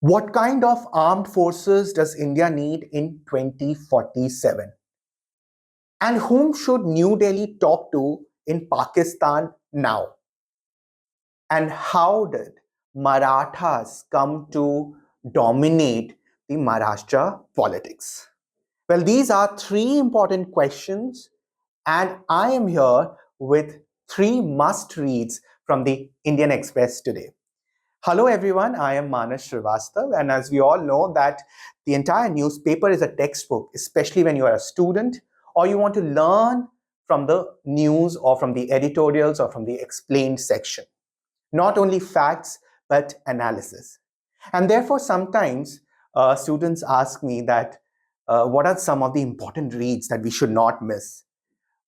What kind of armed forces does India need in 2047? And whom should New Delhi talk to in Pakistan now? And how did Marathas come to dominate the Maharashtra politics? Well, these are three important questions, and I am here with three must reads from the Indian Express today. Hello everyone, I am Manas Srivastav, and as we all know that the entire newspaper is a textbook, especially when you are a student or you want to learn from the news or from the editorials or from the explained section. Not only facts, but analysis. And therefore, sometimes students ask me that what are some of the important reads that we should not miss?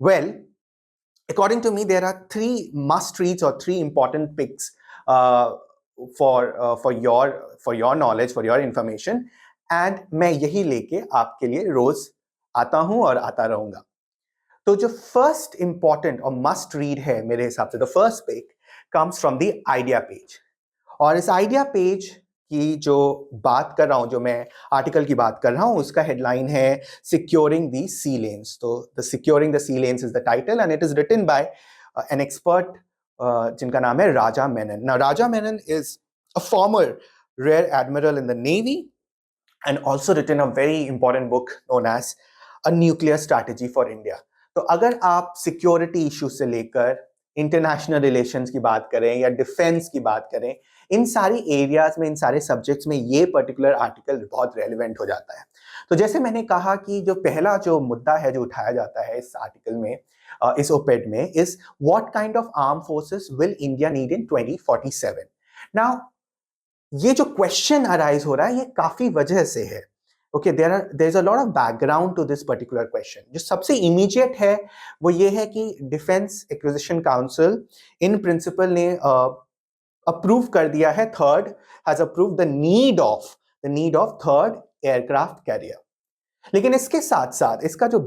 Well, according to me, there are three must reads or three important picks uh, for your knowledge, for your information. And मैं यही लेके आपके लिए रोज आता हूं और आता रहूंगा. तो जो फर्स्ट इंपॉर्टेंट और मस्ट रीड है मेरे हिसाब से, the first pick comes from the idea page. और इस आइडिया पेज की जो बात कर रहा हूं, जो मैं आर्टिकल की बात कर रहा हूं, उसका हेडलाइन है सिक्योरिंग द सी लेन्स. तो the securing the sea lanes is the title and it is written by an expert जिनका नाम है Raja Menon. Now Raja Menon is a former rear admiral in the navy and also written a very important book known as A Nuclear Strategy for India. तो अगर आप security issue से लेकर international relations की बात करें या डिफेंस की बात करें, इन सारी एरियाज में, इन सारे सब्जेक्ट्स में ये पर्टिकुलर आर्टिकल बहुत रेलिवेंट हो जाता है. तो जैसे मैंने कहा कि जो पहला जो मुद्दा है जो उठाया जाता है इस आर्टिकल में, इस ओपेड में, is what kind of arm forces will India need in 2047. Now ये जो क्वेश्चन अराइज हो रहा है ये काफी वजह से है. Okay, there is a lot of background to this particular question. जो सबसे इमीडिएट है वो ये है कि defence acquisition council in principle ने अप्रूव कर दिया है, third has approve the need of third aircraft carrier. लेकिन इसके साथ साथ इसका जो,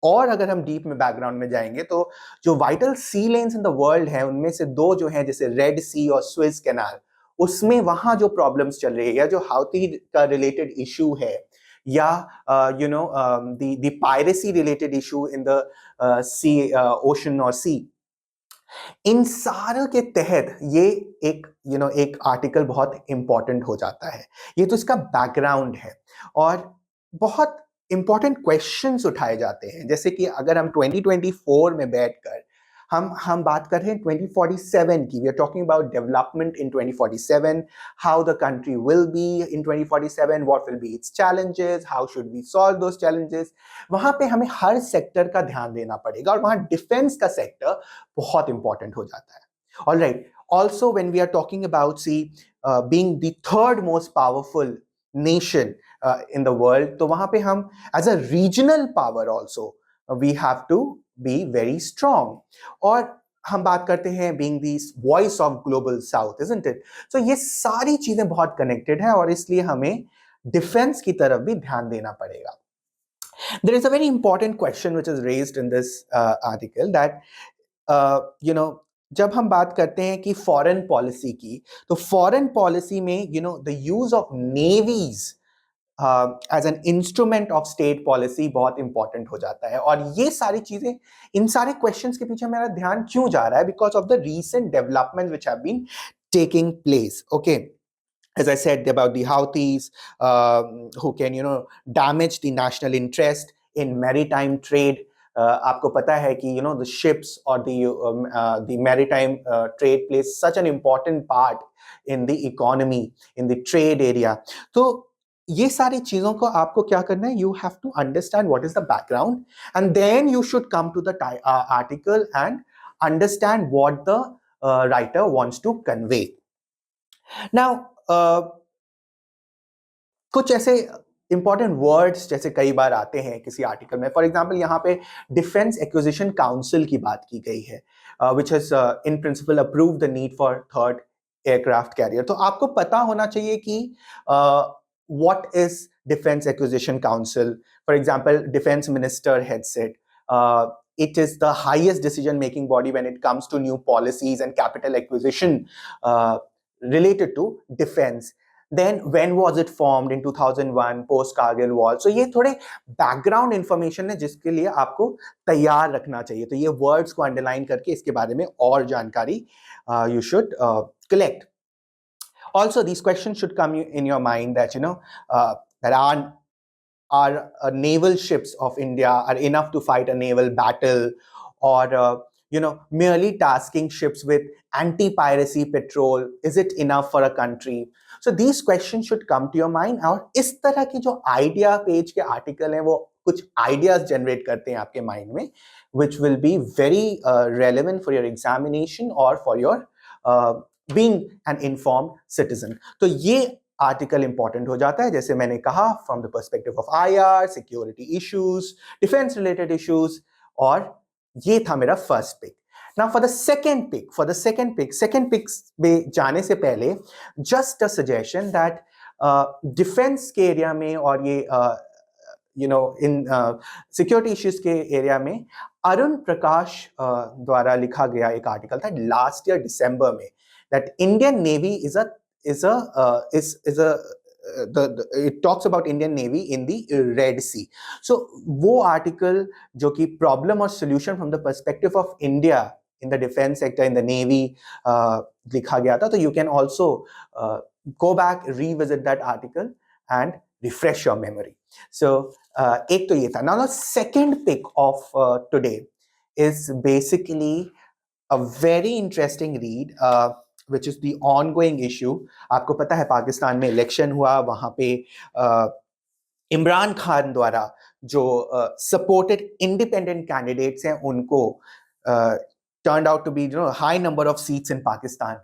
और अगर हम डीप में बैकग्राउंड में जाएंगे तो जो vital sea lanes in the world है उनमें से दो जो हैं, जैसे रेड सी और स्विस कैनाल, उसमें वहां जो प्रॉब्लम्स चल रही है या जो हाउती का रिलेटेड इशू है या the piracy related issue in the sea, ocean और सी, इन सारे के तहत ये एक आर्टिकल बहुत इंपॉर्टेंट हो जाता है. ये तो इसका बैकग्राउंड है. और बहुत इंपॉर्टेंट क्वेश्चंस उठाए जाते हैं, जैसे कि अगर हम 2024 में बैठकर हम बात कर रहे हैं 2047 की. We are talking about development in 2047, how the country will be in 2047, what will be its challenges, how should we solve those challenges. वहां पे हमें हर सेक्टर का ध्यान देना पड़ेगा और वहां डिफेंस का सेक्टर बहुत इंपॉर्टेंट हो जाता है. All right, also when we are talking about being the third most powerful nation in the world, तो वहां पे हम as a regional power also we have to be very strong. और हम बात करते हैं being the voice of global south, isn't it? So ये सारी चीजें बहुत connected है और इसलिए हमें डिफेंस की तरफ भी ध्यान देना पड़ेगा. There is a very important question which is raised in this article that जब हम बात करते हैं कि फॉरेन पॉलिसी की, तो फॉरेन पॉलिसी में the use of navies as an instrument of state policy बहुत इंपॉर्टेंट हो जाता है. और ये सारी चीजें, इन सारे क्वेश्चंस के पीछे मेरा ध्यान क्यों जा रहा है? Because of the recent development which have been taking place. Okay, as I said about the Houthis, who can damage the national interest in maritime trade. आपको पता है कि the ships or the maritime trade plays such an important part in the economy, in the trade area. तो ये सारी चीजों को आपको क्या करना है? You have to understand what is the background, and then you should come to the article and understand what the writer wants to convey. Now, कुछ ऐसे इंपॉर्टेंट वर्ड्स जैसे कई बार आते हैं किसी आर्टिकल में. फॉर एग्जांपल यहाँ पे डिफेंस एक्विजिशन काउंसिल की बात की गई है, which has in principle approve the need for third aircraft career. तो आपको पता होना चाहिए कि what is defence acquisition council. For example, defence minister heads it. It is the highest decision making body when it comes to new policies and capital acquisition related to defense. then when was it formed in 2001 post Kargil war. So ये थोड़े background information है जिसके लिए आपको तैयार रखना चाहिए. तो ये words को underline करके इसके बारे में और जानकारी you should collect. Also, these questions should come in your mind that that our naval ships of India are enough to fight a naval battle, or merely tasking ships with anti-piracy patrol, is it enough for a country? So these questions should come to your mind. और इस तरह की जो idea page के article हैं वो कुछ ideas generate करते हैं आपके mind में, which will be very relevant for your examination or for your being an informed citizen. तो ये आर्टिकल इंपॉर्टेंट हो जाता है, जैसे मैंने कहा, from the perspective of IR, security issues, defence related issues, और ये था मेरा first pick. Now for the second pick में जाने से पहले just a suggestion that defence के एरिया में और ये इन सिक्योरिटी इश्यूज के एरिया में अरुण प्रकाश द्वारा लिखा गया एक आर्टिकल था लास्ट ईयर दिसंबर में, that Indian navy it talks about Indian Navy in the Red Sea. So वो article जो कि problem or solution from the perspective of India in the defense sector, in the Navy लिखा गया था. तो you can also go back, revisit that article and refresh your memory. So एक तो ये था. Now the second pick of today is basically a very interesting read, which is the ongoing issue. आपको पता है पाकिस्तान में इलेक्शन हुआ, वहां पे इमरान खान द्वारा जो सपोर्टेड इंडिपेंडेंट कैंडिडेट्स हैं उनको turned out to be high number of seats in Pakistan,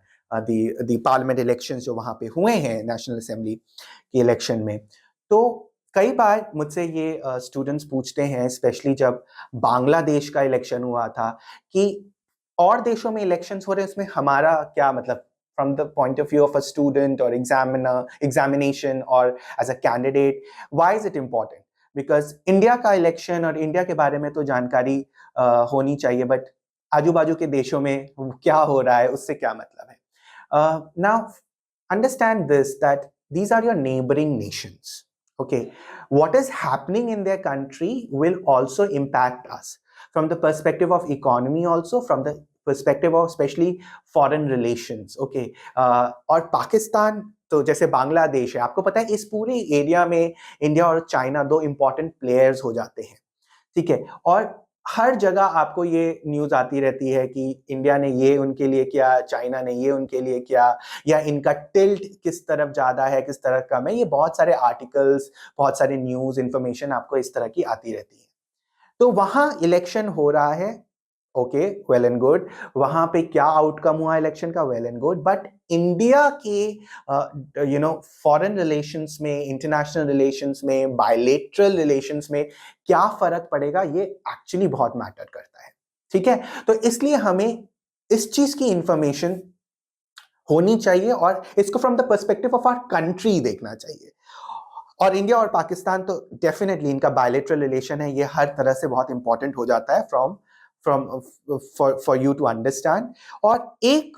the parliament elections जो वहां पे हुए हैं नेशनल असेंबली की इलेक्शन में. तो कई बार मुझसे ये स्टूडेंट्स पूछते हैं, स्पेशली जब बांग्लादेश का इलेक्शन हुआ था, कि और देशों में इलेक्शंस हो रहे हैं, उसमें हमारा क्या मतलब, from the point of view of a student or examination or as a candidate, why is it important? Because India का इलेक्शन और इंडिया के बारे में तो जानकारी होनी चाहिए, बट आजू बाजू के देशों में क्या हो रहा है उससे क्या मतलब है. Now understand this, that these are your neighboring nations. Okay, what is happening in their country will also impact us from the perspective of economy, also from the perspective of especially foreign relations. Okay, और पाकिस्तान तो जैसे बांग्लादेश है, आपको पता है इस पूरे area में इंडिया और चाइना दो इंपॉर्टेंट प्लेयर्स हो जाते हैं. ठीक है, और हर जगह आपको ये न्यूज आती रहती है कि इंडिया ने ये उनके लिए किया, चाइना ने ये उनके लिए किया, या इनका टिल्ट किस तरफ ज्यादा है, किस तरफ कम है. ये बहुत सारे आर्टिकल्स, बहुत सारे न्यूज इंफॉर्मेशन आपको इस तरह की आती रहती है. तो वहां इलेक्शन हो रहा है, ओके, वेल एंड गुड. वहां पे क्या आउटकम हुआ इलेक्शन का, well and good. But India के फॉरेन रिलेशंस में, इंटरनेशनल रिलेशंस में, बायलेटरल रिलेशंस में क्या फर्क पड़ेगा, ये एक्चुअली बहुत मैटर करता है. ठीक है, तो इसलिए हमें इस चीज की इंफॉर्मेशन होनी चाहिए और इसको from the perspective of our country देखना चाहिए. और इंडिया और पाकिस्तान तो डेफिनेटली इनका बायलेटरल रिलेशन है, ये हर तरह से बहुत इंपॉर्टेंट हो जाता है फॉर यू टू अंडरस्टैंड. और एक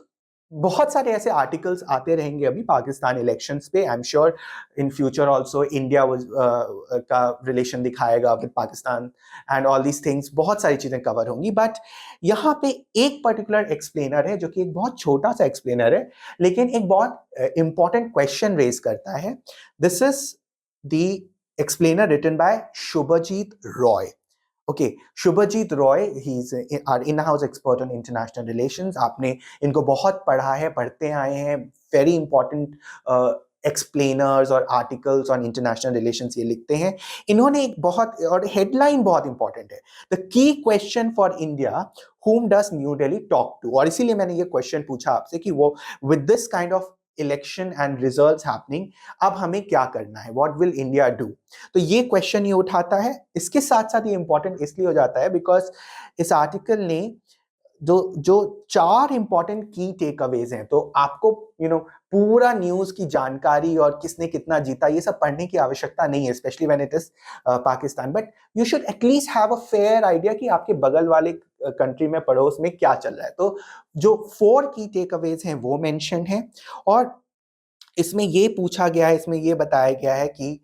बहुत सारे ऐसे आर्टिकल्स आते रहेंगे अभी पाकिस्तान इलेक्शंस पे. I am sure in future also India का रिलेशन दिखाएगा with Pakistan and all these things, बहुत सारी चीजें कवर होंगी. बट यहाँ पे एक पर्टिकुलर एक्सप्लेनर है जो कि एक बहुत छोटा सा एक्सप्लेनर है, लेकिन एक बहुत इंपॉर्टेंट क्वेश्चन रेज करता है. This is the explainer written by Shubhajit Roy. Okay, Shubhajit Roy, he's our in-house expert on international relations. आपने इनको बहुत पढ़ा है, पढ़ते आए हैं. Very important explainers और articles on international relations ये लिखते हैं. इन्होंने एक बहुत, और headline बहुत important है, the key question for India, whom does New Delhi talk to? और इसीलिए मैंने ये question पूछा आपसे कि वो with this kind of election and results happening, अब हमें क्या करना है, व्हाट विल इंडिया डू. तो ये क्वेश्चन ये उठाता है. इसके साथ साथ ये इंपॉर्टेंट इसलिए हो जाता है बिकॉज इस आर्टिकल ने जो 4 इंपॉर्टेंट की टेक अवेज हैं, तो आपको पूरा न्यूज की जानकारी और किसने कितना जीता ये सब पढ़ने की आवश्यकता नहीं है, specially when it is Pakistan. But you should at least have a fair idea कि आपके बगल वाले कंट्री में, पड़ोस में क्या चल रहा है. तो जो 4 की टेक अवेज हैं वो मेंशन है. और इसमें ये पूछा गया है, इसमें ये बताया गया है कि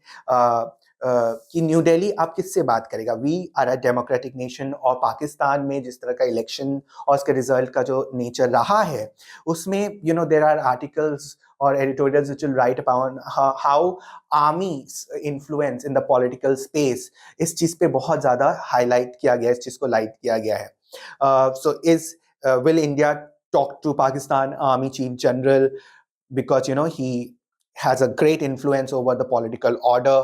न्यू दिल्ली आप किससे बात करेगा। We are a democratic nation, और पाकिस्तान में जिस तरह का इलेक्शन और उसके रिजल्ट का जो नेचर रहा है, उसमें देर आर आर्टिकल्स और editorials which will write upon how armies influence in the political space। इस चीज पे बहुत ज्यादा हाईलाइट किया गया है, इस चीज को लाइट किया गया है। So is will India talk to Pakistan Army Chief General because he has a great influence over the political order,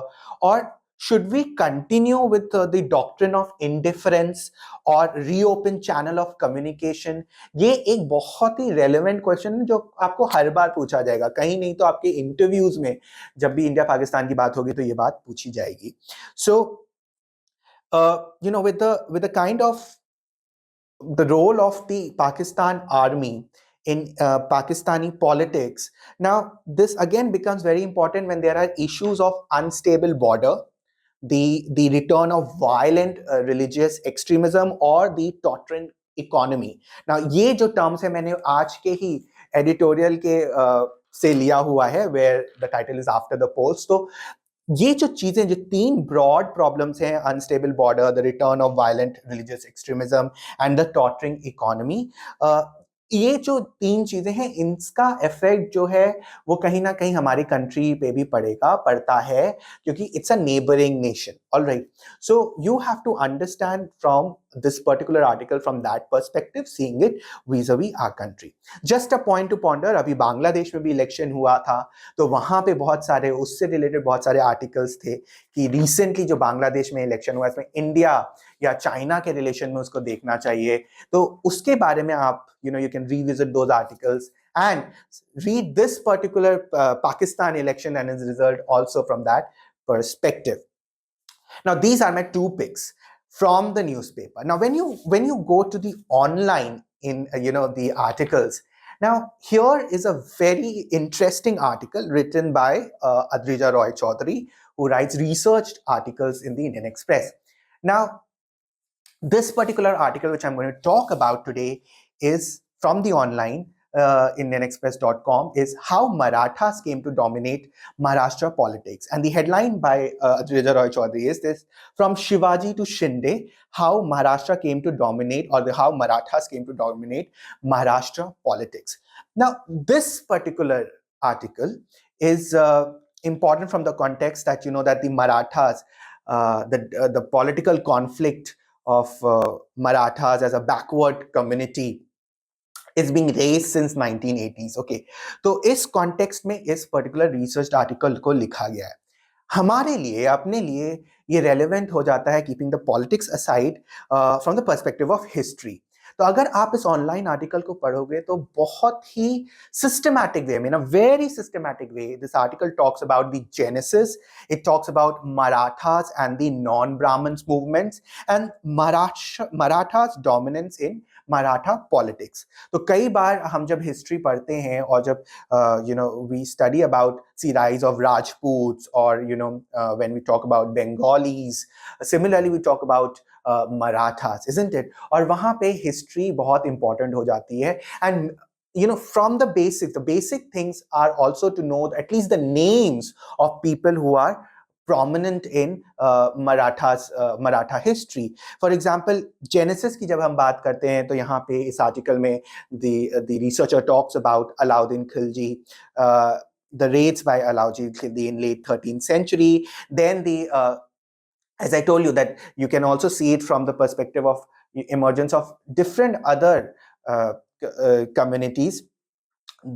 or should we continue with the doctrine of indifference or reopen channel of communication? ये एक बहुत ही relevant question है जो आपको हर बार पूछा जाएगा, कहीं नहीं तो आपके इंटरव्यूज में जब भी इंडिया पाकिस्तान की बात होगी तो ये बात पूछी जाएगी। So with the kind of the role of the Pakistan army in Pakistani politics. Now, this again becomes very important when there are issues of unstable border, the return of violent religious extremism, or the tottering economy. Now, ये जो terms है मैंने आज के ही editorial के से लिया हुआ है, where the title is after the polls. तो ये जो चीजें, जो तीन ब्रॉड प्रॉब्लम्स हैं, unstable border, the return of violent religious extremism and the tottering economy, ये जो तीन चीजें हैं, इनका इफेक्ट जो है वो कहीं ना कहीं हमारी कंट्री पे भी पड़ता है, क्योंकि it's a neighbouring nation. Alright, so you have to understand from this particular article from that perspective, seeing it vis-a-vis our country. Just a point to ponder, अभी बांग्लादेश में भी इलेक्शन हुआ था, तो वहां पे बहुत सारे उससे रिलेटेड बहुत सारे आर्टिकल्स थे कि रिसेंटली जो बांग्लादेश में इलेक्शन हुआ, इसमें इंडिया या चाइना के रिलेशन में उसको देखना चाहिए। तो उसके बारे में आप you can revisit those articles and read this particular Pakistan election and its result also from that perspective. Now, these are my two picks from the newspaper. Now, when you go to the online in the articles, now here is a very interesting article written by Adrija Roy Chaudhary, who writes researched articles in the Indian Express. Now, this particular article which I'm going to talk about today is from the online indianexpress.com, is how Marathas came to dominate Maharashtra politics. And the headline by Adrija Roy Chaudhary is this: from Shivaji to Shinde, how Maharashtra came to dominate, or how Marathas came to dominate Maharashtra politics. Now, this particular article is important from the context that that the Marathas, the political conflict of Marathas as a backward community is being raised since 1980s. Okay, तो इस context में इस particular research article को लिखा गया है। हमारे लिए, अपने लिए ये रेलेवेंट हो जाता है, keeping the politics aside, from the perspective of history. तो अगर आप इस ऑनलाइन आर्टिकल को पढ़ोगे तो बहुत ही सिस्टमैटिक वे में, in a very systematic way, this article talks about the genesis, it talks about Marathas and the non Brahmins movements, and Marathas dominance in Maratha politics. तो कई बार हम जब हिस्ट्री पढ़ते हैं और जब we study about see rise of Rajputs, और when we talk about Bengalis, similarly we talk about Marathas, isn't it? और वहां पे हिस्ट्री बहुत इंपॉर्टेंट हो जाती है, and from the basic things are also to know at least the names of people who are prominent in Maratha history. For example, Genesis की जब हम बात करते हैं तो यहाँ पे इस आर्टिकल में the researcher talks about Alauddin Khilji, the raids by Alauddin Khilji in late 13th century. Then as I told you, that you can also see it from the perspective of emergence of different other communities.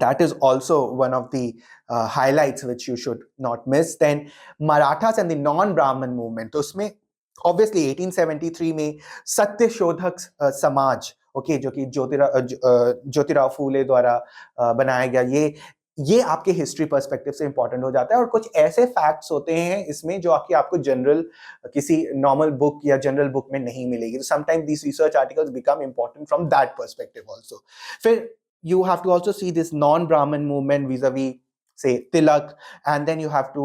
That is also one of the highlights which you should not miss. Then Marathas and the non-Brahmin movement. तो उसमें obviously 1873 में Satyashodhak Samaj, okay, जो कि ज्योतिराव फूले द्वारा बनाया गया, ये आपके हिस्ट्री पर्सपेक्टिव से इंपॉर्टेंट हो जाता है। और कुछ ऐसे फैक्ट्स होते हैं इसमें जो आपको जनरल किसी नॉर्मल बुक या जनरल बुक में नहीं मिलेगी। तो sometimes these research articles become important from that perspective also. फिर you have to also see this non-Brahmin movement vis-a-vis, say, Tilak, and then you have to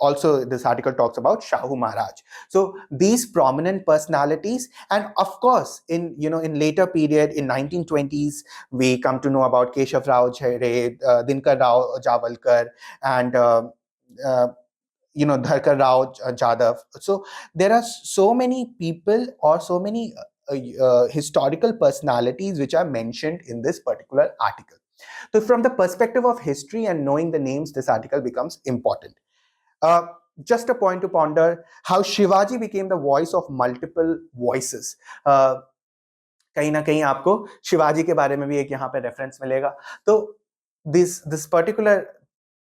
also this article talks about Shahu Maharaj. So these prominent personalities, and of course in in later period in 1920s we come to know about Keshav Rao Jhare, Dinkar Rao Javalkar, and Dharkar Rao Jadhav. So there are so many people or so many historical personalities which are mentioned in this particular article. So from the perspective of history and knowing the names, this article becomes important. Uh, just a point to ponder: how Shivaji became the voice of multiple voices. कहीं ना कहीं आपको शिवाजी के बारे में भी एक यहाँ पे रेफरेंस मिलेगा. तो this particular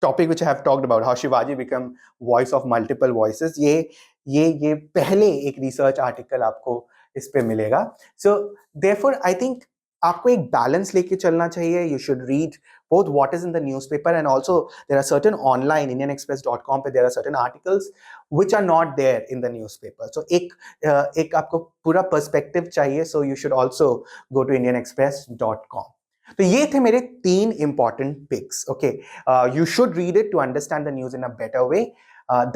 topic which I have talked about, how Shivaji became voice of multiple voices, ये पहले एक रिसर्च आर्टिकल आपको इस पे मिलेगा. So therefore I think आपको एक बैलेंस लेके चलना चाहिए. You should read both what is in the newspaper, and also there are certain online indianexpress.com पे there are certain articles which are not there in the newspaper. So एक आपको पूरा perspective चाहिए. So you should also go to indianexpress.com. तो ये थे मेरे 3 important picks. Okay, you should read it to understand the news in a better way.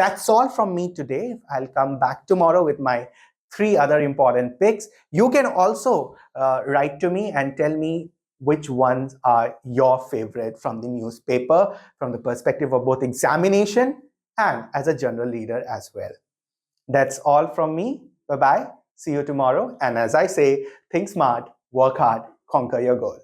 That's all from me today. I'll come back tomorrow with my 3 other important picks. You can also write to me and tell me which ones are your favorite from the newspaper, from the perspective of both examination and as a general reader as well. That's all from me. Bye-bye. See you tomorrow. And as I say, think smart, work hard, conquer your goal.